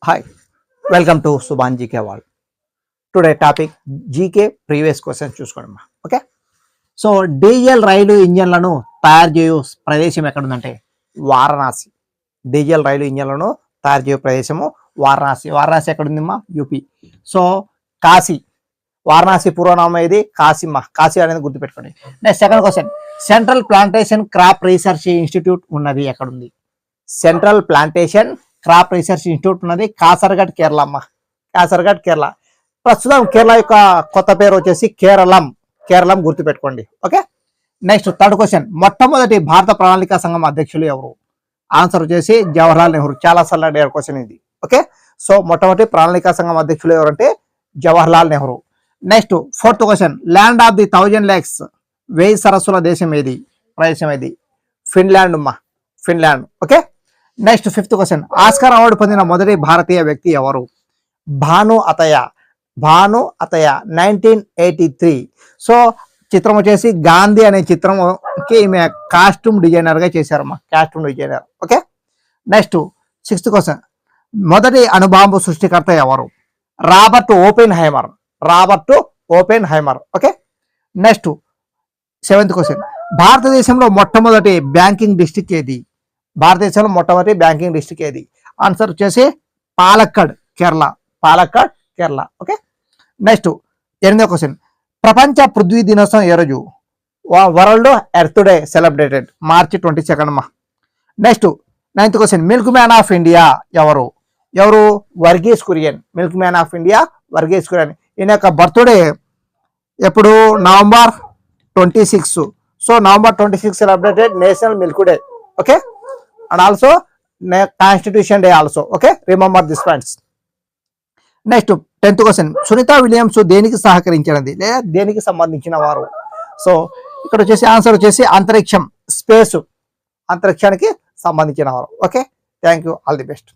Hi, welcome to Subhan GK World. Today topic GK previous questions చూసుకోండి. Okay, so diesel రైలు ఇంజన్లను తయారు చేయు ప్రదేశం ఎక్కడుందంటే వారణాసి. డీజిల్ రైలు ఇంజన్లను తయారు చేయు ప్రదేశము వారణాసి. వారణాసి ఎక్కడుందమ్మా? యూపీ. సో కాశీ, వారణాసి పూర్వనామం ఇది కాశీమ్మ. కాశీ అనేది గుర్తుపెట్టుకోండి. Next second question, central plantation crop research institute ఉన్నది ఎక్కడుంది? Central plantation crop research institute ఉన్నది కాసర్గఢ్, కేరళ అమ్మ. కాసర్గఢ్, కేరళ. ప్రస్తుతం కేరళ యొక్క కొత్త పేరు వచ్చేసి కేరళం. కేరళం గుర్తుపెట్టుకోండి. ఓకే, నెక్స్ట్ థర్డ్ క్వశ్చన్, మొట్టమొదటి భారత ప్రణాళిక సంఘం అధ్యక్షులు ఎవరు? ఆన్సర్ వచ్చేసి జవహర్లాల్ నెహ్రూ. చాలా సార్లు అడిగారు క్వశ్చన్ ఇది. ఓకే, సో మొట్టమొదటి ప్రణాళిక సంఘం అధ్యక్షులు ఎవరంటే Jawaharlal Nehru. Next fourth question, land of the 1000 lakes, 1000 సరస్సుల దేశం ఏది? ప్రదేశం ఏది? ఫిన్లాండ్ అమ్మా, Finland. Okay, next fifth question, Oscar award పొందిన మొదటి భారతీయ వ్యక్తి ఎవరు? భాను అతయ్య. భాను అతయ్య 1983. సో చిత్రం వచ్చేసి గాంధీ అనే చిత్రంకి ఈమె కాస్ట్యూమ్ డిజైనర్గా చేశారమ్మా, costume designer. Okay, next sixth question, మొదటి అణుబాంబు సృష్టికర్త ఎవరు? Robert Oppenheimer. Robert Oppenheimer. Okay, next seventh question, భారతదేశంలో మొట్టమొదటి బ్యాంకింగ్ డిస్ట్రిక్ట్ ఏది? భారతదేశంలో మొట్టమొదటి బ్యాంకింగ్ డిస్ట్రిక్ట్ ఏది? ఆన్సర్ వచ్చేసి పాలక్కడ్, కేరళ. పాలక్కడ్, కేరళ. ఓకే, నెక్స్ట్ ఎనిమిదో క్వశ్చన్, ప్రపంచ పృథ్వీ దినోత్సవం ఏ రోజు? World earth day celebrated March 22 అమ్మా. Next ninth question, milk man of India ఎవరు? ఎవరు? Varghese Kurien. Milk man of India Varghese Kurien. ఈయన యొక్క బర్త్డే ఎప్పుడు? November 26. So November 26 celebrated national milk day. Okay, and also constitution day also. Okay, remember this friends. Next 10th question, Sunita Williams దేనికి సహకరించినది లేదా దేనికి సంబంధించిన వారు? సో ఇక్కడ వచ్చేసి ఆన్సర్ వచ్చేసి అంతరిక్షం, స్పేస్, అంతరిక్షానికి సంబంధించిన వారు. Okay, thank you, all the best.